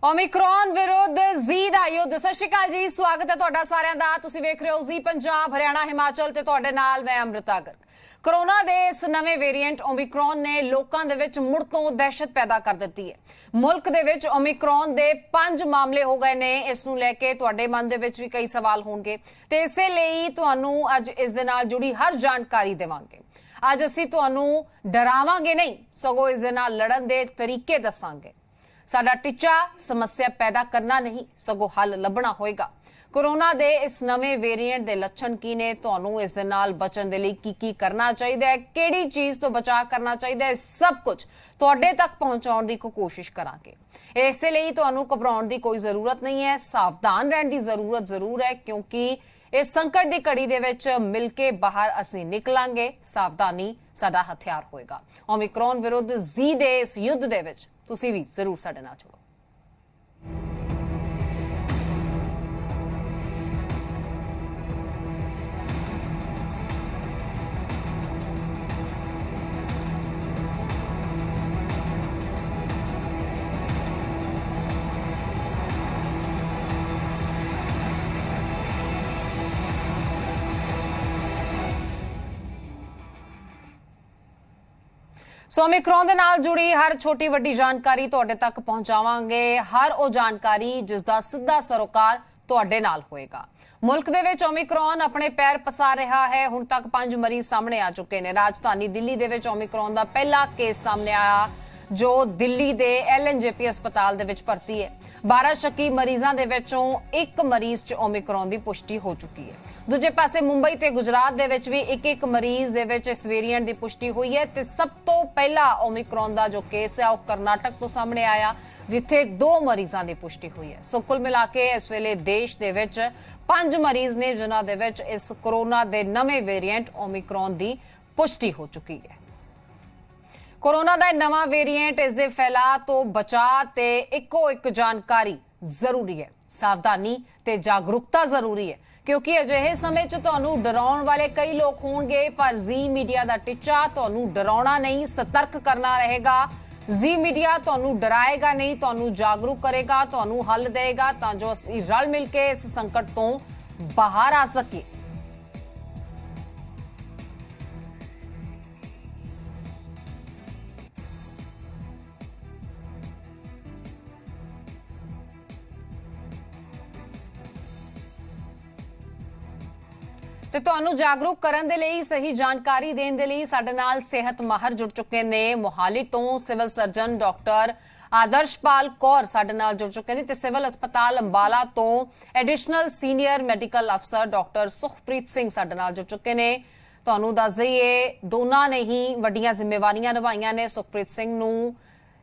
Omicron विरुद्ध जी दा युद्ध। सत श्री अकाल जी, स्वागत है तुहाडा सारिਆਂ ਦਾ। ਤੁਸੀਂ ਵੇਖ ਰਹੇ ਹੋ जी पंजाब हरियाणा हिमाचल ਤੇ ਤੁਹਾਡੇ ਨਾਲ मैं अमृता गर्ग। कोरोना ਦੇ ਇਸ ਨਵੇਂ ਵੇਰੀਐਂਟ ਓਮਿਕਰॉन ਨੇ ਲੋਕਾਂ ਦੇ ਵਿੱਚ ਮੁੜ ਤੋਂ ਦਹਿਸ਼ਤ ਪੈਦਾ ਕਰ ਦਿੱਤੀ ਹੈ। ਮੁਲਕ ਦੇ ਵਿੱਚ ਓਮਿਕਰॉन ਦੇ 5 ਮਾਮਲੇ ਹੋ ਗਏ ਨੇ। ਇਸ ਨੂੰ ਲੈ ਕੇ ਤੁਹਾਡੇ ਮਨ ਦੇ ਵਿੱਚ ਵੀ ਕਈ ਸਵਾਲ ਹੋਣਗੇ ਤੇ ਇਸੇ ਲਈ ਤੁਹਾਨੂੰ ਅੱਜ ਇਸ ਦੇ ਨਾਲ ਜੁੜੀ ਹਰ ਜਾਣਕਾਰੀ ਦੇਵਾਂਗੇ। ਅੱਜ ਅਸੀਂ ਤੁਹਾਨੂੰ ਡਰਾਵਾਂਗੇ ਨਹੀਂ, ਸਗੋਂ ਇਸ ਦੇ ਨਾਲ ਲੜਨ ਦੇ ਤਰੀਕੇ ਦੱਸਾਂਗੇ। साडा टिच्चा समस्या पैदा करना नहीं, सगों हल लभना होएगा। कोरोना दे इस नवे वेरिएंट दे लक्षण की ने, तुहानू इस दे नाल बचण दे लई की करना चाहिए है, किहड़ी चीज़ तो बचाव करना चाहिए है, सब कुछ तुहाडे तक पहुंचाउण दी कोशिश करांगे। इस लई तुहानू घबराउण दी कोई जरूरत नहीं है, सावधान रहण दी जरूरत जरूर है, क्योंकि इस संकट की घड़ी दे विच मिल के बाहर असीं निकलांगे। सावधानी साडा हथियार होएगा। ओमिक्रॉन विरुद्ध जी दे इस युद्ध दे विच तुसीं भी जरूर साडे नाल जुड़ो। सो ओमिक्रॉन दे नाल जुड़ी हर छोटी वड्डी जानकारी तुहाडे तक पहुंचावांगे। हर वो जानकारी जिसका सीधा सरोकार तुहाडे नाल होएगा। मुल्क दे विच ओमिक्रॉन अपने पैर पसार रहा है। हुण तक 5 मरीज सामने आ चुके हैं। राजधानी दिल्ली दे विच ओमिक्रॉन दा पहला केस सामने आया, जो दिल्ली दे LNJP अस्पताल दे विच भर्ती है। 12 शक्की मरीजों दे विचों 1 मरीज च ओमिक्रॉन की पुष्टि हो चुकी है। दूजे पासे मुंबई ते गुजरात दे विच भी एक मरीज दे विच इस वेरिएंट की पुष्टि हुई है। ते सब तो पहला ओमिक्रॉन का जो केस है वह कर्नाटक तो सामने आया, जिथे 2 मरीजों की पुष्टि हुई है। सो कुल मिला के इस वेले देश दे विच 5 मरीज ने जिन्हां दे विच इस कोरोना के नवे वेरिएंट ओमिक्रॉन की पुष्टि हो चुकी है। कोरोना का नवा वेरिएंट, इस दे फैलाव तो बचाव ते इको एक जानकारी जरूरी है। सावधानी ते जागरूकता जरूरी है, क्योंकि अजिहे समय च तुहानू डराउण वाले कई लोग होणगे, पर जी मीडिया का टिच्चा तुहानू डराउणा नहीं, सतर्क करना रहेगा। जी मीडिया तुहानू डराएगा नहीं, तुहानू जागरूक करेगा, तुहानू हल देगा, तां जो असीं रल मिल के इस संकट तो बाहर आ सकीए। ਤੇ ਤੁਹਾਨੂੰ ਜਾਗਰੂਕ ਕਰਨ ਦੇ ਲਈ, ਸਹੀ ਜਾਣਕਾਰੀ ਦੇਣ ਦੇ ਲਈ ਸਾਡੇ ਨਾਲ ਸਿਹਤ ਮਾਹਰ ਜੁੜ ਚੁੱਕੇ ਨੇ। ਮੋਹਾਲੀ ਤੋਂ civil surgeon doctor Adarshpal Kaur ਸਾਡੇ ਨਾਲ ਜੁੜ ਚੁੱਕੇ ਨੇ ਤੇ ਸਿਵਲ ਹਸਪਤਾਲ ਅੰਬਾਲਾ ਤੋਂ ਐਡੀਸ਼ਨਲ ਸੀਨੀਅਰ ਮੈਡੀਕਲ ਅਫਸਰ ਡਾਕਟਰ ਸੁਖਪ੍ਰੀਤ ਸਿੰਘ ਸਾਡੇ ਨਾਲ ਜੁੜ ਚੁੱਕੇ ਨੇ। ਤੁਹਾਨੂੰ ਦੱਸ ਦਈਏ, ਦੋਨਾਂ ਨੇ ਹੀ ਵੱਡੀਆਂ ਜ਼ਿੰਮੇਵਾਰੀਆਂ ਨਿਭਾਈਆਂ ਨੇ। ਸੁਖਪ੍ਰੀਤ ਸਿੰਘ ਨੂੰ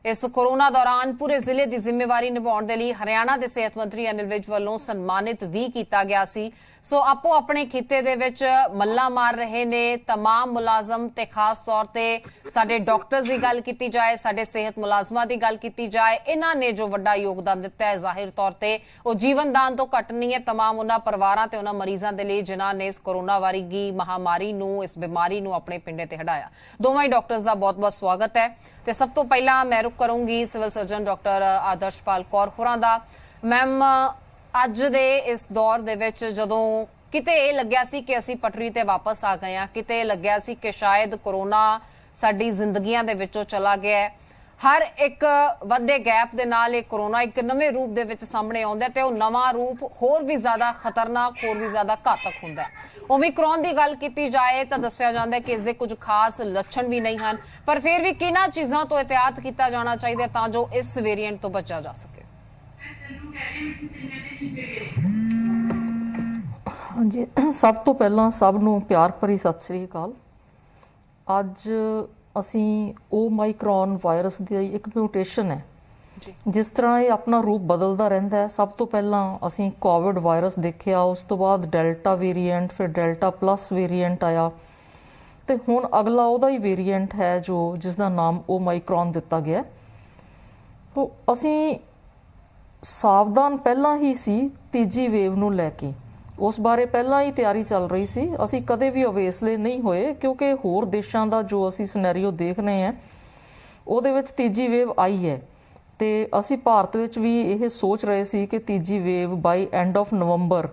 इस कोरोना दौरान पूरे जिले की जिम्मेवारी निभाने के लिए हरियाणा के सेहत मंत्री अनिल विज वालों सन्मानित भी किया गया सी। सो आपो अपने खिते दे विच मल्ला मार रहे ने तमाम मुलाजम, ते खास तौर पर साडे डॉक्टर्स की गल की जाए, साडे सेहत मुलाजमां की गल की जाए, इन्हां ने जो वड्डा योगदान दिता है, जाहिर तौर पर वो जीवन दान तो घट नहीं है। तमाम उन्हां परिवारां ते उन्हां मरीजां दे लई जिन्हां ने इस कोरोना वर्गी महामारी नूं, इस बीमारी नूं अपने पिंडे ते हटाया। दोवां ही डॉक्टर्स का बहुत बहुत स्वागत है। ਤੇ ਸਭ ਤੋਂ ਪਹਿਲਾਂ ਮੈਂ ਰੁਕ ਕਰੂੰਗੀ civil surgeon doctor Adarshpal Kaur ਹੋਰਾਂ ਦਾ। ਮੈਮ, ਅੱਜ ਦੇ ਇਸ ਦੌਰ ਦੇ ਵਿੱਚ ਜਦੋਂ ਕਿਤੇ ਇਹ ਲੱਗਿਆ ਸੀ ਕਿ ਅਸੀਂ ਪਟਰੀ ਤੇ ਵਾਪਸ ਆ ਗਏ ਹਾਂ, ਕਿਤੇ ਲੱਗਿਆ ਸੀ ਕਿ ਸ਼ਾਇਦ ਕੋਰੋਨਾ ਸਾਡੀ ਜ਼ਿੰਦਗੀਆਂ ਦੇ ਵਿੱਚੋਂ ਚਲਾ ਗਿਆ ਹੈ, ਹਰ ਇੱਕ ਵੱਧਦੇ ਗੈਪ ਦੇ ਨਾਲ ਇਹ ਕੋਰੋਨਾ ਇੱਕ ਨਵੇਂ ਰੂਪ ਦੇ ਵਿੱਚ ਸਾਹਮਣੇ ਆਉਂਦਾ ਤੇ ਉਹ ਨਵਾਂ ਰੂਪ ਹੋਰ ਵੀ ਜ਼ਿਆਦਾ ਖਤਰਨਾਕ, ਹੋਰ ਵੀ ਜ਼ਿਆਦਾ ਘਾਤਕ ਹੁੰਦਾ ਹੈ। ओमिक्रॉन की गल की जाए तो दस्सिया जाता है कि इसके कुछ खास लक्षण भी नहीं हैं, पर फिर भी किन्हां चीज़ों तो एहतियात किया जाना चाहिए तां जो इस वेरिएंट तो बचा जा सके। हाँ जी, सब तो पहला सब नूं प्यार भरी सत श्री अकाल। अज असी ओमाइक्रॉन वायरस की एक म्यूटेशन है, जिस तरह ये अपना रूप बदलता रहता है। सब तो पहला असी कोविड वायरस देखिया, उस तो बाद डेल्टा वेरीएंट, फिर डेल्टा प्लस वेरीएंट आया, तो हुण अगला उहदा ही वेरीएंट है जो जिसका नाम ओमाइक्रॉन दिता गया। सो असी सावधान पहला ही सी तीजी वेव नूं लैके, उस बारे पहला ही तैयारी चल रही सी। असी कदे भी अवेसले नहीं होए, क्योंकि होर देशां दा जो असी सिनैरियो देख रहे हैं उहदे विच तीजी वेव आई है। ਤੇ ਅਸੀਂ ਭਾਰਤ ਵਿੱਚ ਵੀ ਇਹ ਸੋਚ ਰਹੇ ਸੀ ਕਿ ਤੀਜੀ ਵੇਵ ਬਾਈ ਐਂਡ ਆਫ ਨਵੰਬਰ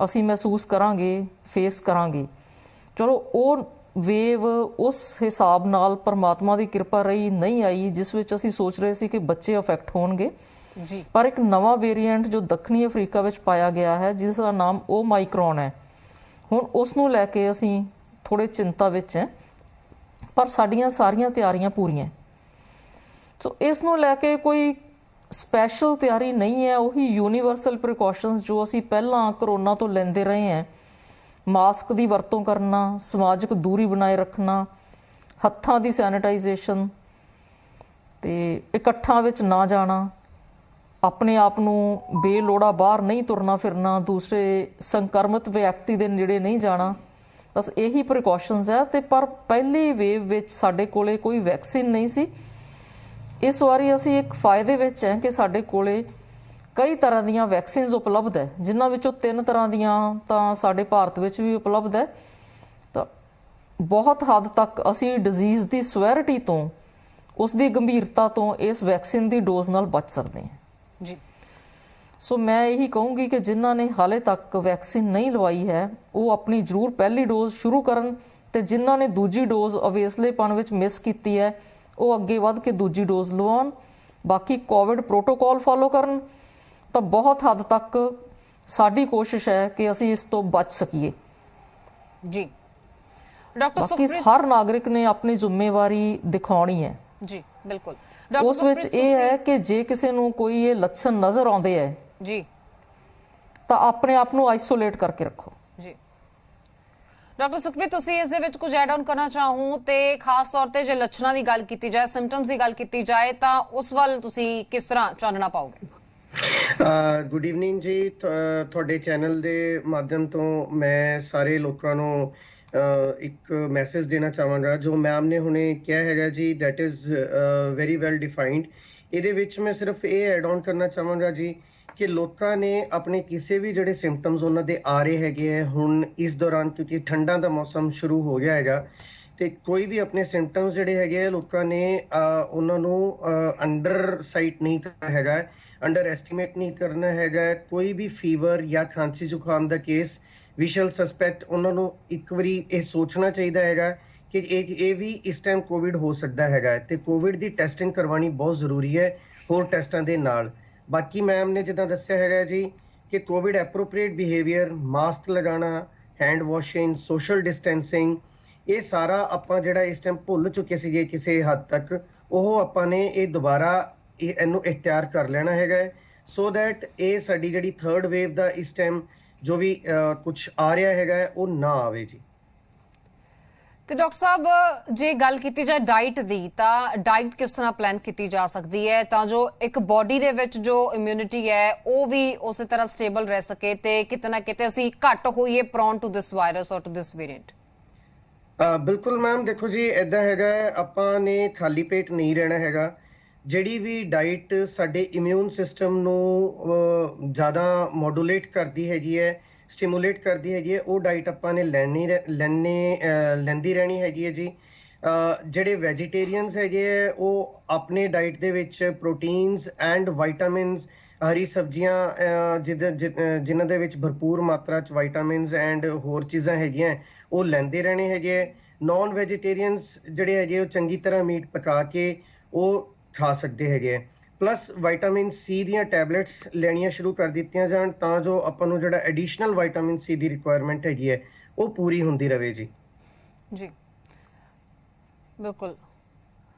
ਅਸੀਂ ਮਹਿਸੂਸ ਕਰਾਂਗੇ, ਫੇਸ ਕਰਾਂਗੇ। ਚਲੋ ਉਹ ਵੇਵ ਉਸ ਹਿਸਾਬ ਨਾਲ ਪਰਮਾਤਮਾ ਦੀ ਕਿਰਪਾ ਰਹੀ ਨਹੀਂ ਆਈ ਜਿਸ ਵਿੱਚ ਅਸੀਂ ਸੋਚ ਰਹੇ ਸੀ ਕਿ ਬੱਚੇ ਅਫੈਕਟ ਹੋਣਗੇ ਜੀ। ਪਰ ਇੱਕ ਨਵਾਂ ਵੇਰੀਐਂਟ ਜੋ ਦੱਖਣੀ ਅਫਰੀਕਾ ਵਿੱਚ ਪਾਇਆ ਗਿਆ ਹੈ ਜਿਸ ਦਾ ਨਾਮ ਓਮਾਈਕਰੋਨ ਹੈ, ਹੁਣ ਉਸ ਨੂੰ ਲੈ ਕੇ ਅਸੀਂ ਥੋੜੇ ਚਿੰਤਾ ਵਿੱਚ ਹੈ, ਪਰ ਸਾਡੀਆਂ ਸਾਰੀਆਂ ਤਿਆਰੀਆਂ ਪੂਰੀਆਂ। ਸੋ ਇਸ ਨੂੰ ਲੈ ਕੇ ਕੋਈ ਸਪੈਸ਼ਲ ਤਿਆਰੀ ਨਹੀਂ ਹੈ, ਉਹੀ ਯੂਨੀਵਰਸਲ ਪ੍ਰੀਕਾਸ਼ਨਸ ਜੋ ਅਸੀਂ ਪਹਿਲਾਂ ਕਰੋਨਾ ਤੋਂ ਲੈਂਦੇ ਰਹੇ ਹਾਂ। ਮਾਸਕ ਦੀ ਵਰਤੋਂ ਕਰਨਾ, ਸਮਾਜਿਕ ਦੂਰੀ ਬਣਾਏ ਰੱਖਣਾ, ਹੱਥਾਂ ਦੀ ਸੈਨੀਟਾਈਜੇਸ਼ਨ ਤੇ ਇਕੱਠਾਂ ਵਿੱਚ ਨਾ ਜਾਣਾ, ਆਪਣੇ ਆਪ ਨੂੰ ਬੇਲੋੜਾ ਬਾਹਰ ਨਹੀਂ ਤੁਰਨਾ ਫਿਰਨਾ, ਦੂਸਰੇ ਸੰਕਰਮਿਤ ਵਿਅਕਤੀ ਦੇ ਨੇੜੇ ਨਹੀਂ ਜਾਣਾ, ਬਸ ਇਹੀ ਪ੍ਰੀਕਾਸ਼ਨਸ ਹੈ। ਤੇ ਪਰ ਪਹਿਲੀ ਵੇਵ ਵਿੱਚ ਸਾਡੇ ਕੋਲੇ ਕੋਈ ਵੈਕਸੀਨ ਨਹੀਂ ਸੀ। ਇਸ ਵਾਰੀ ਅਸੀਂ ਇੱਕ ਫਾਇਦੇ ਵਿੱਚ ਹੈ ਕਿ ਸਾਡੇ ਕੋਲੇ ਕਈ ਤਰ੍ਹਾਂ ਦੀਆਂ ਵੈਕਸੀਨਸ ਉਪਲਬਧ ਹੈ, ਜਿਨ੍ਹਾਂ ਵਿੱਚੋਂ 3 ਤਰ੍ਹਾਂ ਦੀਆਂ ਤਾਂ ਸਾਡੇ ਭਾਰਤ ਵਿੱਚ ਵੀ ਉਪਲਬਧ ਹੈ। ਤਾਂ ਬਹੁਤ ਹੱਦ ਤੱਕ ਅਸੀਂ ਡਿਜ਼ੀਜ਼ ਦੀ ਸਵੈਰਿਟੀ ਤੋਂ, ਉਸ ਦੀ ਗੰਭੀਰਤਾ ਤੋਂ ਇਸ ਵੈਕਸੀਨ ਦੀ ਡੋਜ਼ ਨਾਲ ਬਚ ਸਕਦੇ ਹਾਂ ਜੀ। ਸੋ ਮੈਂ ਇਹੀ ਕਹੂੰਗੀ ਕਿ ਜਿਨ੍ਹਾਂ ਨੇ ਹਾਲੇ ਤੱਕ ਵੈਕਸੀਨ ਨਹੀਂ ਲਵਾਈ ਹੈ ਉਹ ਆਪਣੀ ਜ਼ਰੂਰ ਪਹਿਲੀ ਡੋਜ਼ ਸ਼ੁਰੂ ਕਰਨ, ਤੇ ਜਿਨ੍ਹਾਂ ਨੇ ਦੂਜੀ ਡੋਜ਼ ਅਵੇਸਲੇਪਣ ਵਿੱਚ ਮਿਸ ਕੀਤੀ ਹੈ ਉਹ ਅੱਗੇ ਵੱਧ ਕੇ ਦੂਜੀ ਡੋਜ਼ ਲਵਾਉਣ। ਬਾਕੀ ਕੋਵਿਡ ਪ੍ਰੋਟੋਕਾਲ ਫੋਲੋ ਕਰਨ। ਤਾਂ ਬਹੁਤ ਹੱਦ ਤੱਕ ਸਾਡੀ ਕੋਸ਼ਿਸ਼ ਹੈ ਕਿ ਅਸੀਂ ਇਸ ਤੋਂ ਬਚ ਸਕੀਏ ਜੀ। ਡਾਕਟਰ ਬਾਕੀ ਸੁਖਪ੍ਰੀਤ, ਹਰ ਨਾਗਰਿਕ ਨੇ ਆਪਣੀ ਜ਼ਿੰਮੇਵਾਰੀ ਦਿਖਾਉਣੀ ਹੈ ਜੀ ਬਿਲਕੁਲ। ਉਸ ਵਿੱਚ ਇਹ ਹੈ ਕਿ ਜੇ ਕਿਸੇ ਨੂੰ ਕੋਈ ਇਹ ਲੱਛਣ ਨਜ਼ਰ ਆਉਂਦੇ ਹੈ ਜੀ ਤਾਂ ਆਪਣੇ ਆਪ ਨੂੰ ਆਈਸੋਲੇਟ ਕਰਕੇ ਰੱਖੋ ਜੀ। ਡਾਕਟਰ ਸੁਖਪ੍ਰੀਤ, ਤੁਸੀਂ ਇਸ ਦੇ ਵਿੱਚ ਕੁਝ ਐਡ ਆਨ ਕਰਨਾ ਚਾਹੋ ਤੇ ਖਾਸ ਤੌਰ ਤੇ ਜੇ ਲੱਛਣਾਂ ਦੀ ਗੱਲ ਕੀਤੀ ਜਾਏ, ਸਿੰਪਟਮਸ ਦੀ ਗੱਲ ਕੀਤੀ ਜਾਏ ਤਾਂ ਉਸ ਵੱਲ ਤੁਸੀਂ ਕਿਸ ਤਰ੍ਹਾਂ ਚਾਨਣਾ ਪਾਓਗੇ? ਗੁੱਡ ਈਵਨਿੰਗ ਜੀ। ਤੁਹਾਡੇ ਚੈਨਲ ਦੇ ਮਾਧਿਅਮ ਤੋਂ ਮੈਂ ਸਾਰੇ ਲੋਕਾਂ ਨੂੰ ਇੱਕ ਮੈਸੇਜ ਦੇਣਾ ਚਾਹਾਂਗਾ। ਜੋ ਮੈਮ ਨੇ ਹੁਣੇ ਕਿਹਾ ਹੈਗਾ ਜੀ, that is very well defined. ਇਹਦੇ ਵਿੱਚ ਮੈਂ ਸਿਰਫ ਇਹ ਐਡ ਆਨ ਕਰਨਾ ਚਾਹਾਂਗਾ ਜੀ ਕਿ ਲੋਕਾਂ ਨੇ ਆਪਣੇ ਕਿਸੇ ਵੀ ਜਿਹੜੇ ਸਿੰਪਟਮਸ ਉਹਨਾਂ ਦੇ ਆ ਰਹੇ ਹੈਗੇ ਹੈ ਹੁਣ ਇਸ ਦੌਰਾਨ, ਕਿਉਂਕਿ ਠੰਡਾਂ ਦਾ ਮੌਸਮ ਸ਼ੁਰੂ ਹੋ ਗਿਆ ਹੈਗਾ, ਤੇ ਕੋਈ ਵੀ ਆਪਣੇ ਸਿੰਪਟਮਸ ਜਿਹੜੇ ਹੈਗੇ ਆ ਲੋਕਾਂ ਨੇ ਉਹਨਾਂ ਨੂੰ ਅੰਡਰ ਸਾਈਟ ਨਹੀਂ ਕਰਨਾ ਹੈਗਾ, ਅੰਡਰ ਐਸਟੀਮੇਟ ਨਹੀਂ ਕਰਨਾ ਹੈਗਾ। ਕੋਈ ਵੀ ਫੀਵਰ ਜਾਂ ਖਾਂਸੀ ਜ਼ੁਕਾਮ ਦਾ ਕੇਸ ਵੀ ਸ਼ੈਲ ਸਸਪੈਕਟ, ਉਹਨਾਂ ਨੂੰ ਇੱਕ ਵਾਰੀ ਇਹ ਸੋਚਣਾ ਚਾਹੀਦਾ ਹੈਗਾ ਕਿ ਇਹ ਵੀ ਇਸ ਟਾਈਮ ਕੋਵਿਡ ਹੋ ਸਕਦਾ ਹੈਗਾ ਤੇ ਕੋਵਿਡ ਦੀ ਟੈਸਟਿੰਗ ਕਰਵਾਉਣੀ ਬਹੁਤ ਜ਼ਰੂਰੀ ਹੈ ਹੋਰ ਟੈਸਟਾਂ ਦੇ ਨਾਲ। ਬਾਕੀ ਮੈਮ ਨੇ ਜਿੱਦਾਂ ਦੱਸਿਆ ਹੈਗਾ ਜੀ ਕਿ ਕੋਵਿਡ ਐਪਰੋਪ੍ਰੀਏਟ ਬਿਹੇਵੀਅਰ, ਮਾਸਕ ਲਗਾਉਣਾ, ਹੈਂਡ ਵਾਸ਼ਿੰਗ, ਸੋਸ਼ਲ ਡਿਸਟੈਂਸਿੰਗ, ਇਹ ਸਾਰਾ ਆਪਾਂ ਜਿਹੜਾ ਇਸ ਟਾਈਮ ਭੁੱਲ ਚੁੱਕੇ ਸੀਗੇ ਕਿਸੇ ਹੱਦ ਤੱਕ, ਉਹ ਆਪਾਂ ਨੇ ਇਹ ਦੁਬਾਰਾ ਇਹਨੂੰ ਇਖਤਿਆਰ ਕਰ ਲੈਣਾ ਹੈਗਾ ਸੋ ਦੈਟ ਇਹ ਸਾਡੀ ਜਿਹੜੀ ਥਰਡ ਵੇਵ ਦਾ ਇਸ ਟਾਈਮ ਜੋ ਵੀ ਕੁਝ ਆ ਰਿਹਾ ਹੈਗਾ ਉਹ ਨਾ ਆਵੇ ਜੀ। ਤੇ ਡਾਕਟਰ ਸਾਹਿਬ, ਜੇ ਗੱਲ ਕੀਤੀ ਜਾਏ ਡਾਈਟ ਦੀ, ਤਾਂ ਡਾਈਟ ਕਿਸ ਤਰ੍ਹਾਂ ਪਲਾਨ ਕੀਤੀ ਜਾ ਸਕਦੀ ਹੈ ਤਾਂ ਜੋ ਇੱਕ ਬਾਡੀ ਦੇ ਵਿੱਚ ਜੋ ਇਮਿਊਨਿਟੀ ਹੈ ਉਹ ਵੀ ਉਸੇ ਤਰ੍ਹਾਂ ਸਟੇਬਲ ਰਹਿ ਸਕੇ ਤੇ ਕਿਤੇ ਨਾ ਕਿਤੇ ਅਸੀਂ ਘੱਟ ਹੋਈਏ ਪ੍ਰੋਨ ਟੂ ਦਿਸ ਵਾਇਰਸ ਔਰ ਟੂ ਦਿਸ ਵੇਰੀਐਂਟ? ਬਿਲਕੁਲ ਮੈਮ, ਦੇਖੋ ਜੀ ਇੱਦਾਂ ਹੈਗਾ, ਆਪਾਂ ਨੇ ਖਾਲੀ ਪੇਟ ਨਹੀਂ ਰਹਿਣਾ ਹੈਗਾ। ਜਿਹੜੀ ਵੀ ਡਾਈਟ ਸਾਡੇ ਇਮਿਊਨ ਸਿਸਟਮ ਨੂੰ ਜ਼ਿਆਦਾ ਮੋਡੂਲੇਟ ਕਰਦੀ ਹੈਗੀ ਹੈ, ਸਟਿਮੂਲੇਟ ਕਰਦੀ ਹੈਗੀ ਹੈ, ਉਹ ਡਾਈਟ ਆਪਾਂ ਨੇ ਲੈਂਦੀ ਰਹਿਣੀ ਹੈਗੀ ਹੈ ਜੀ। ਜਿਹੜੇ ਵੈਜੀਟੇਰੀਅਨਸ ਹੈਗੇ ਹੈ ਉਹ ਆਪਣੇ ਡਾਈਟ ਦੇ ਵਿੱਚ ਪ੍ਰੋਟੀਨਸ ਐਂਡ ਵਾਈਟਾਮਿਨਸ, ਹਰੀ ਸਬਜ਼ੀਆਂ ਜਿਨ੍ਹਾਂ ਦੇ ਵਿੱਚ ਭਰਪੂਰ ਮਾਤਰਾ 'ਚ ਵਾਈਟਾਮਿਨਸ ਐਂਡ ਹੋਰ ਚੀਜ਼ਾਂ ਹੈਗੀਆਂ ਉਹ ਲੈਂਦੇ ਰਹਿਣੇ ਹੈਗੇ। ਨੌਨ ਵੈਜੀਟੇਰੀਅਨਸ ਜਿਹੜੇ ਹੈਗੇ ਉਹ ਚੰਗੀ ਤਰ੍ਹਾਂ ਮੀਟ ਪਕਾ ਕੇ ਉਹ ਖਾ ਸਕਦੇ ਹੈਗੇ। ਪਲੱਸ ਵਿਟਾਮਿਨ ਸੀ ਦੀਆਂ ਟੈਬਲੇਟਸ ਲੈਣੀਆਂ ਸ਼ੁਰੂ ਕਰ ਦਿੱਤੀਆਂ ਜਾਣ ਤਾਂ ਜੋ ਆਪਾਂ ਨੂੰ ਜਿਹੜਾ ਐਡੀਸ਼ਨਲ ਵਿਟਾਮਿਨ ਸੀ ਦੀ ਰਿਕੁਆਇਰਮੈਂਟ ਹੈਗੀ ਹੈ ਉਹ ਪੂਰੀ ਹੁੰਦੀ ਰਹੇ ਜੀ। ਜੀ ਬਿਲਕੁਲ।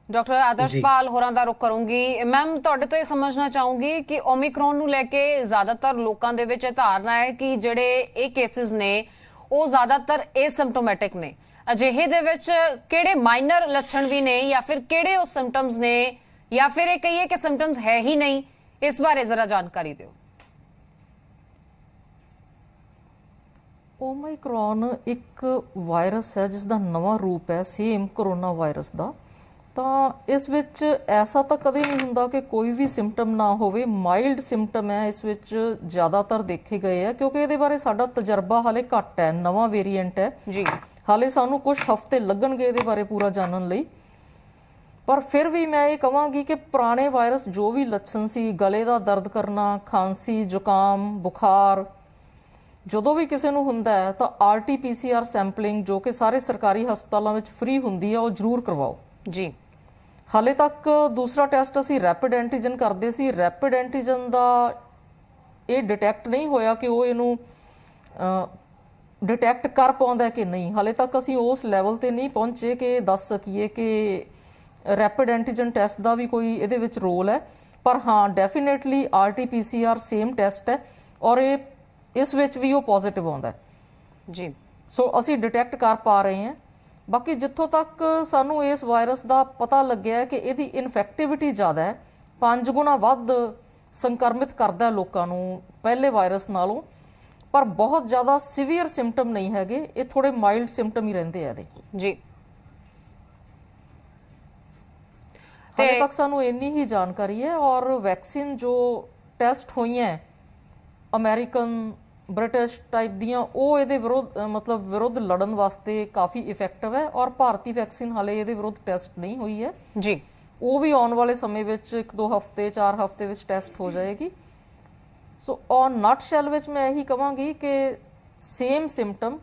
ਡਾਕਟਰ ਆਦਰਸ਼ਪਾਲ ਹੋਰਾਂ ਦਾ ਰੁਖ ਕਰੂੰਗੀ। ਮੈਮ, ਤੁਹਾਡੇ ਤੋਂ ਇਹ ਸਮਝਣਾ ਚਾਹੂੰਗੀ ਕਿ ਓਮਿਕਰੋਨ ਨੂੰ ਲੈ ਕੇ ਜ਼ਿਆਦਾਤਰ ਲੋਕਾਂ ਦੇ ਵਿੱਚ ਇਹ ਧਾਰਨਾ ਹੈ ਕਿ ਜਿਹੜੇ ਇਹ ਕੇਸਿਸ ਨੇ ਉਹ ਜ਼ਿਆਦਾਤਰ ਏਸਿਮਪਟੋਮੈਟਿਕ ਨੇ। ਅਜਿਹੇ ਦੇ ਵਿੱਚ ਕਿਹੜੇ ਮਾਈਨਰ ਲੱਛਣ ਵੀ ਨੇ ਜਾਂ ਫਿਰ ਕਿਹੜੇ ਉਹ ਸਿੰਪਟਮਸ ਨੇ ਜਾਂ ਫਿਰ ਇਹ ਕਹੀਏ ਕਿ ਸਿੰਪਟਮਸ ਹੈ ਹੀ ਨਹੀਂ, ਇਸ ਬਾਰੇ ਜ਼ਰਾ ਜਾਣਕਾਰੀ ਦਿਓ। ਓਮਾਈਕਰੋਨ ਇੱਕ ਵਾਇਰਸ ਹੈ ਜਿਸ ਦਾ ਨਵਾਂ ਰੂਪ ਹੈ ਸੇਮ ਕਰੋਨਾ ਵਾਇਰਸ ਦਾ। ਤਾਂ ਇਸ ਵਿੱਚ ਐਸਾ ਤਾਂ ਕਦੇ ਨਹੀਂ ਹੁੰਦਾ ਕਿ ਕੋਈ ਵੀ ਸਿੰਪਟਮ ਨਾ ਹੋਵੇ। ਮਾਈਲਡ ਸਿੰਪਟਮ ਹੈ ਇਸ ਵਿੱਚ ਜ਼ਿਆਦਾਤਰ ਦੇਖੇ ਗਏ ਆ ਕਿਉਂਕਿ ਇਹਦੇ ਬਾਰੇ ਸਾਡਾ ਤਜਰਬਾ ਹਾਲੇ ਘੱਟ ਹੈ, ਨਵਾਂ ਵੇਰੀਐਂਟ ਹੈ ਜੀ। ਹਾਲੇ ਸਾਨੂੰ ਕੁਝ ਹਫ਼ਤੇ ਲੱਗਣਗੇ ਇਹਦੇ ਬਾਰੇ ਪੂਰਾ ਜਾਣਨ ਲਈ। ਪਰ ਫਿਰ ਵੀ ਮੈਂ ਇਹ ਕਹਾਂਗੀ ਕਿ ਪੁਰਾਣੇ ਵਾਇਰਸ ਜੋ ਵੀ ਲੱਛਣ ਸੀ, ਗਲੇ ਦਾ ਦਰਦ ਕਰਨਾ, ਖਾਂਸੀ, ਜ਼ੁਕਾਮ, ਬੁਖਾਰ, ਜਦੋਂ ਵੀ ਕਿਸੇ ਨੂੰ ਹੁੰਦਾ ਹੈ ਤਾਂ RT-PCR ਸੈਂਪਲਿੰਗ ਜੋ ਕਿ ਸਾਰੇ ਸਰਕਾਰੀ ਹਸਪਤਾਲਾਂ ਵਿੱਚ ਫ੍ਰੀ ਹੁੰਦੀ ਹੈ, ਉਹ ਜ਼ਰੂਰ ਕਰਵਾਓ ਜੀ। ਹਾਲੇ ਤੱਕ ਦੂਸਰਾ ਟੈਸਟ ਅਸੀਂ ਰੈਪਿਡ ਐਂਟੀਜਨ ਕਰਦੇ ਸੀ। ਰੈਪਿਡ ਐਂਟੀਜਨ ਦਾ ਇਹ ਡਿਟੈਕਟ ਨਹੀਂ ਹੋਇਆ ਕਿ ਉਹ ਇਹਨੂੰ ਡਿਟੈਕਟ ਕਰ ਪਾਉਂਦਾ ਕਿ ਨਹੀਂ। ਹਾਲੇ ਤੱਕ ਅਸੀਂ ਉਸ ਲੈਵਲ ਤੇ ਨਹੀਂ ਪਹੁੰਚੇ ਕਿ ਦੱਸ ਸਕੀਏ ਕਿ ਰੈਪਿਡ ਐਂਟੀਜਨ ਟੈਸਟ ਦਾ ਵੀ ਕੋਈ ਇਹਦੇ ਵਿੱਚ ਰੋਲ ਹੈ। ਪਰ ਹਾਂ, ਡੈਫੀਨੇਟਲੀ RT-PCR ਸੇਮ ਟੈਸਟ ਹੈ ਔਰ ਇਸ ਵਿੱਚ ਵੀ ਉਹ ਪੋਜ਼ਿਟਿਵ ਆਉਂਦਾ ਜੀ। ਸੋ ਅਸੀਂ ਡਿਟੈਕਟ ਕਰ ਪਾ ਰਹੇ ਹਾਂ। ਬਾਕੀ ਜਿੱਥੋਂ ਤੱਕ ਸਾਨੂੰ ਇਸ ਵਾਇਰਸ ਦਾ ਪਤਾ ਲੱਗਿਆ ਕਿ ਇਹਦੀ ਇਨਫੈਕਟਿਵਿਟੀ ਜ਼ਿਆਦਾ ਹੈ, 5 ਗੁਣਾ ਵੱਧ ਸੰਕਰਮਿਤ ਕਰਦਾ ਲੋਕਾਂ ਨੂੰ ਪਹਿਲੇ ਵਾਇਰਸ ਨਾਲੋਂ, ਪਰ ਬਹੁਤ ਜ਼ਿਆਦਾ ਸੀਵੀਅਰ ਸਿੰਪਟਮ ਨਹੀਂ ਹੈਗੇ, ਇਹ ਥੋੜੇ ਮਾਈਲਡ ਸਿੰਪਟਮ ਹੀ ਰਹਿੰਦੇ ਆ ਇਹਦੇ ਜੀ। ਹਾਲੇ ਤੱਕ ਸਾਨੂੰ ਇੰਨੀ ਹੀ ਜਾਣਕਾਰੀ ਹੈ। ਔਰ ਵੈਕਸੀਨ ਜੋ ਟੈਸਟ ਹੋਈਆਂ ਅਮਰੀਕਨ, ਬ੍ਰਿਟਿਸ਼ ਟਾਈਪ ਦੀਆਂ, ਉਹ ਇਹਦੇ ਵਿਰੁੱਧ ਲੜਨ ਵਾਸਤੇ ਕਾਫੀ ਇਫੈਕਟਿਵ ਹੈ। ਔਰ ਭਾਰਤੀ ਵੈਕਸੀਨ ਹਾਲੇ ਇਹਦੇ ਵਿਰੁੱਧ ਟੈਸਟ ਨਹੀਂ ਹੋਈ ਹੈ ਜੀ। ਉਹ ਵੀ ਆਉਣ ਵਾਲੇ ਸਮੇਂ ਵਿੱਚ 1-2 ਹਫ਼ਤੇ 4 ਹਫ਼ਤੇ ਵਿੱਚ ਟੈਸਟ ਹੋ ਜਾਏਗੀ। ਸੋ ਔਨ ਨਟ ਸ਼ੈਲ ਵਿੱਚ ਮੈਂ ਇਹੀ ਕਹਾਂਗੀ ਕਿ ਸੇਮ ਸਿੰਪਟਮ,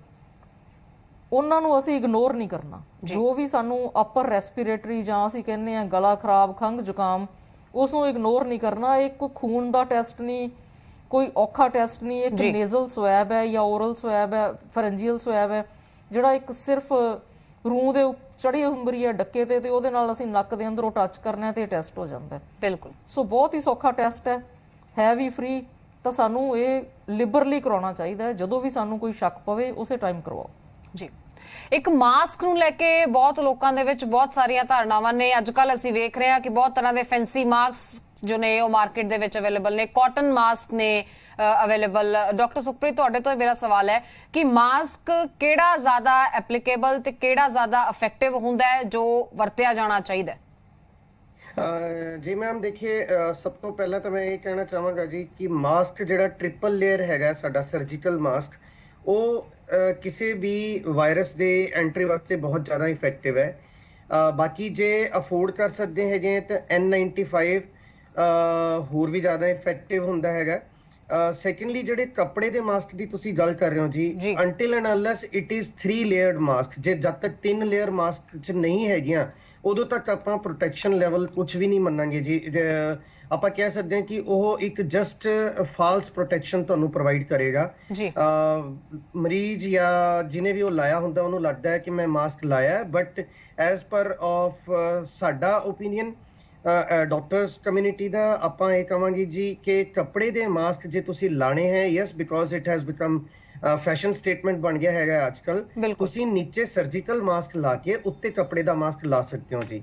ਉਹਨਾਂ ਨੂੰ ਅਸੀਂ ਇਗਨੋਰ ਨਹੀਂ ਕਰਨਾ। ਜੋ ਵੀ ਸਾਨੂੰ ਅਪਰ ਰੈਸਪੀਰੇਟਰੀ ਜਾਂ ਅਸੀਂ ਕਹਿੰਦੇ ਆ ਗਲਾ ਖਰਾਬ, ਖੰਘ, ਜ਼ੁਕਾਮ, ਉਸ ਨੂੰ ਇਗਨੋਰ ਨਹੀਂ ਕਰਨਾ। ਇਹ ਕੋਈ ਖੂਨ ਦਾ ਟੈਸਟ ਨਹੀਂ, ਕੋਈ ਔਖਾ ਟੈਸਟ ਨਹੀਂ। ਇੱਕ ਨੇਜ਼ਲ ਸਵੈਬ ਹੈ ਜਾਂ ਓਰਲ ਸਵੈਬ ਹੈ, ਫੈਰੰਜੀਅਲ ਸਵੈਬ ਹੈ, ਜਿਹੜਾ ਇੱਕ ਸਿਰਫ ਰੂਹ ਦੇ ਚੜੀ ਹੁੰਦੀ ਹੈ ਡੱਕੇ ਤੇ ਉਹਦੇ ਨਾਲ ਅਸੀਂ ਨੱਕ ਦੇ ਅੰਦਰੋਂ ਟੱਚ ਕਰਨਾ ਤੇ ਟੈਸਟ ਹੋ ਜਾਂਦਾ। ਬਿਲਕੁਲ। ਸੋ ਬਹੁਤ ਹੀ ਸੌਖਾ ਟੈਸਟ ਹੈ ਵੀ ਫ੍ਰੀ। ਤਾਂ ਸਾਨੂੰ ਇਹ ਲਿਬਰਲੀ ਕਰਾਉਣਾ ਚਾਹੀਦਾ ਹੈ। ਜਦੋਂ ਵੀ ਸਾਨੂੰ ਕੋਈ ਸ਼ੱਕ ਪਵੇ ਉਸੇ ਟਾਈਮ ਕਰਵਾਓ ਜੀ। ਇੱਕ ਮਾਸਕ ਨੂੰ ਲੈ ਕੇ ਬਹੁਤ ਲੋਕਾਂ ਦੇ ਵਿੱਚ ਬਹੁਤ ਸਾਰੀਆਂ ਧਾਰਨਾਵਾਂ ਨੇ। ਅੱਜ ਕੱਲ ਅਸੀਂ ਵੇਖ ਰਹੇ ਹਾਂ ਕਿ ਬਹੁਤ ਤਰ੍ਹਾਂ ਦੇ ਫੈਂਸੀ ਮਾਸਕ ਜੋ ਨੇ ਉਹ ਮਾਰਕੀਟ ਦੇ ਵਿੱਚ ਅਵੇਲੇਬਲ ਨੇ, ਕਾਟਨ ਮਾਸਕ ਨੇ ਅਵੇਲੇਬਲ। ਡਾਕਟਰ ਸੁਖਪ੍ਰੀਤ, ਤੁਹਾਡੇ ਤੋਂ ਮੇਰਾ ਸਵਾਲ ਹੈ ਕਿ ਮਾਸਕ ਕਿਹੜਾ ਜ਼ਿਆਦਾ ਐਪਲੀਕੇਬਲ ਤੇ ਕਿਹੜਾ ਜ਼ਿਆਦਾ ਇਫੈਕਟਿਵ ਹੁੰਦਾ ਹੈ ਜੋ ਵਰਤਿਆ ਜਾਣਾ ਚਾਹੀਦਾ ਹੈ? ਜੀ ਮੈਮ, ਦੇਖिए ਸਭ ਤੋਂ ਪਹਿਲਾਂ ਤਾਂ ਮੈਂ ਇਹ ਕਹਿਣਾ ਚਾਹਾਂਗਾ ਜੀ ਕਿ ਮਾਸਕ ਜਿਹੜਾ ਟ੍ਰਿਪਲ ਲੇਅਰ ਹੈਗਾ ਸਾਡਾ ਸਰਜੀਕਲ ਮਾਸਕ, ਉਹ ਕਿਸੇ ਵੀ ਵਾਇਰਸ ਦੇ ਐਂਟਰੀ ਵਾਸਤੇ ਬਹੁਤ ਜ਼ਿਆਦਾ ਇਫੈਕਟਿਵ ਹੈ। ਬਾਕੀ ਜੇ ਅਫੋਰਡ ਕਰ ਸਕਦੇ ਹੈਗੇ ਤਾਂ N95 ਹੋਰ ਵੀ ਜ਼ਿਆਦਾ ਇਫੈਕਟਿਵ ਹੁੰਦਾ ਹੈਗਾ। ਸੈਕੰਡਲੀ, ਜਿਹੜੇ ਕੱਪੜੇ ਦੇ ਮਾਸਕ ਦੀ ਤੁਸੀਂ ਗੱਲ ਕਰ ਰਹੇ ਹੋ ਜੀ, until and unless it is 3 layered mask, ਜੇ ਜਦ ਤੱਕ 3 ਲੇਅਰ ਮਾਸਕ ਚ ਨਹੀਂ ਹੈਗੀਆਂ ਉਦੋਂ ਤੱਕ ਆਪਾਂ ਪ੍ਰੋਟੈਕਸ਼ਨ ਲੈਵਲ ਕੁਝ ਵੀ ਨਹੀਂ ਮੰਨਾਂਗੇ ਜੀ। ਆਪਾਂ ਕਹਿ ਸਕਦੇ ਹਾਂ ਕਿ ਉਹ ਇੱਕ ਜਸਟ ਫਾਲਸ ਪ੍ਰੋਟੈਕਸ਼ਨ ਤੁਹਾਨੂੰ ਪ੍ਰੋਵਾਈਡ ਕਰੇਗਾ। ਮਰੀਜ਼ ਜਾਂ ਜਿਹਨੇ ਵੀ ਉਹ ਲਾਇਆ ਹੁੰਦਾ ਉਹਨੂੰ ਲੱਗਦਾ ਹੈ ਕਿ ਮੈਂ ਮਾਸਕ ਲਾਇਆ, ਬਟ ਐਜ਼ ਪਰ ਆਫ ਸਾਡਾ ਓਪੀਨੀਅਨ ਡਾਕਟਰਸ ਕਮਿਊਨਿਟੀ ਦਾ, ਆਪਾਂ ਇਹ ਕਹਾਂਗੇ ਜੀ ਕਿ ਕੱਪੜੇ ਦੇ ਮਾਸਕ ਜੇ ਤੁਸੀਂ ਲਾਣੇ ਹੈ, yes, because it has become fashion statement ਬਣ ਗਿਆ ਹੈਗਾ ਅੱਜ ਕੱਲ, ਤੁਸੀਂ ਨੀਚੇ ਸਰਜੀਕਲ ਮਾਸਕ ਲਾ ਕੇ ਉੱਤੇ ਕੱਪੜੇ ਦਾ ਮਾਸਕ ਲਾ ਸਕਦੇ ਹੋ ਜੀ।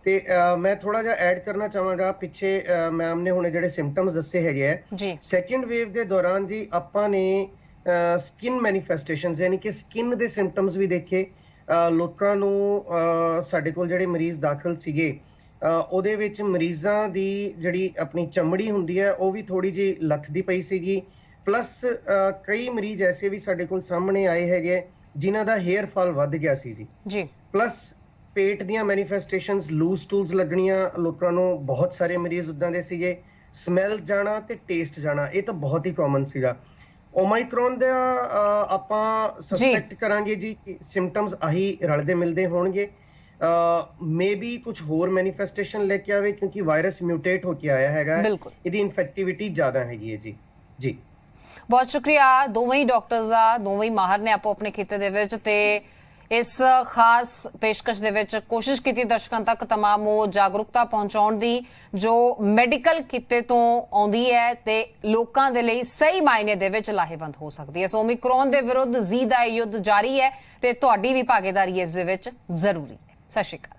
ਤੇ ਮੈਂ ਥੋੜਾ ਜਿਹਾ ਐਡ ਕਰਨਾ ਚਾਹਾਂਗਾ, ਪਿੱਛੇ ਮੈਮ ਨੇ ਹੁਣੇ ਜਿਹੜੇ ਸਿੰਪਟਮਸ ਦੱਸੇ ਹੈਗੇ ਆ ਸੈਕੰਡ ਵੇਵ ਦੇ ਦੌਰਾਨ ਜੀ, ਆਪਾਂ ਨੇ ਸਕਿਨ ਮੈਨੀਫੈਸਟੇਸ਼ਨਸ ਯਾਨੀ ਕਿ ਸਕਿਨ ਦੇ ਸਿੰਪਟਮਸ ਵੀ ਦੇਖੇ। ਲੋਕਾਂ ਨੂੰ ਸਾਡੇ ਕੋਲ ਜਿਹੜੇ ਮਰੀਜ਼ ਦਾਖਲ ਸੀਗੇ ਉਹਦੇ ਵਿੱਚ ਮਰੀਜ਼ਾਂ ਦੀ ਜਿਹੜੀ ਆਪਣੀ ਚਮੜੀ ਹੁੰਦੀ ਹੈ ਉਹ ਵੀ ਥੋੜੀ ਜਿਹੀ ਲੱਥਦੀ ਪਈ ਸੀਗੀ। ਪਲੱਸ ਕਈ ਮਰੀਜ਼ ਐਸੇ ਵੀ ਸਾਡੇ ਕੋਲ ਸਾਹਮਣੇ ਆਏ ਹੈਗੇ ਜਿਨ੍ਹਾਂ ਦਾ ਹੇਅਰ ਫਾਲ ਵੱਧ ਗਿਆ ਸੀ ਜੀ। ਪਲੱਸ ਪੇਟ ਦੀਆਂ ਮੈਨੀਫੈਸਟੇਸ਼ਨਸ, ਲੂਜ਼ ਸਟੂਲਸ ਲੱਗਣੀਆਂ ਲੋਕਾਂ ਨੂੰ, ਬਹੁਤ ਸਾਰੇ ਮਰੀਜ਼ ਉਦਾਂ ਦੇ ਸੀਗੇ। ਸਮੈਲ ਜਾਣਾ ਤੇ ਟੇਸਟ ਜਾਣਾ, ਇਹ ਤਾਂ ਬਹੁਤ ਹੀ ਕਾਮਨ ਸੀਗਾ। ਓਮਾਈਕਰੋਨ ਦਾ ਆਪਾਂ ਸਸਪੈਕਟ ਕਰਾਂਗੇ ਜੀ ਸਿੰਪਟਮਸ ਆਹੀ ਰਲਦੇ ਮਿਲਦੇ ਹੋਣਗੇ। ਮੇਬੀ ਕੁਝ ਹੋਰ ਮੈਨੀਫੈਸਟੇਸ਼ਨ ਲੈ ਕੇ ਆਵੇ ਕਿਉਂਕਿ ਵਾਇਰਸ ਮਿਊਟੇਟ ਹੋ ਕੇ ਆਇਆ ਹੈਗਾ, ਇਹਦੀ ਇਨਫੈਕਟਿਵਿਟੀ ਜ਼ਿਆਦਾ ਹੈਗੀ ਹੈ ਜੀ। ਬਹੁਤ ਸ਼ੁਕਰੀਆ ਦੋਵੇਂ ਹੀ ਡਾਕਟਰਸ ਦਾ, ਦੋਵੇਂ ਹੀ ਮਾਹਰ ਨੇ ਆਪੋ ਆਪਣੇ ਖੇਤੇ ਦੇ ਵਿੱਚ, ਤੇ ਇਸ ਖਾਸ ਪੇਸ਼ਕਸ਼ ਦੇ ਵਿੱਚ ਕੋਸ਼ਿਸ਼ ਕੀਤੀ ਦਰਸ਼ਕਾਂ ਤੱਕ ਤਮਾਮ ਉਹ ਜਾਗਰੂਕਤਾ ਪਹੁੰਚਾਉਣ ਦੀ ਜੋ ਮੈਡੀਕਲ ਖਿੱਤੇ ਤੋਂ ਆਉਂਦੀ ਹੈ ਤੇ ਲੋਕਾਂ ਦੇ ਲਈ ਸਹੀ ਮਾਇਨੇ ਦੇ ਵਿੱਚ ਲਾਹੇਵੰਦ ਹੋ ਸਕਦੀ ਹੈ। ਸੋ ਓਮਿਕਰੋਨ ਦੇ ਵਿਰੁੱਧ ਜ਼ੀ ਦਾ ਯੁੱਧ ਜਾਰੀ ਹੈ ਤੇ ਤੁਹਾਡੀ ਵੀ ਭਾਗੀਦਾਰੀ ਇਸ ਦੇ ਵਿੱਚ ਜ਼ਰੂਰੀ ਹੈ। ਸਤਿ ਸ਼੍ਰੀ ਅਕਾਲ।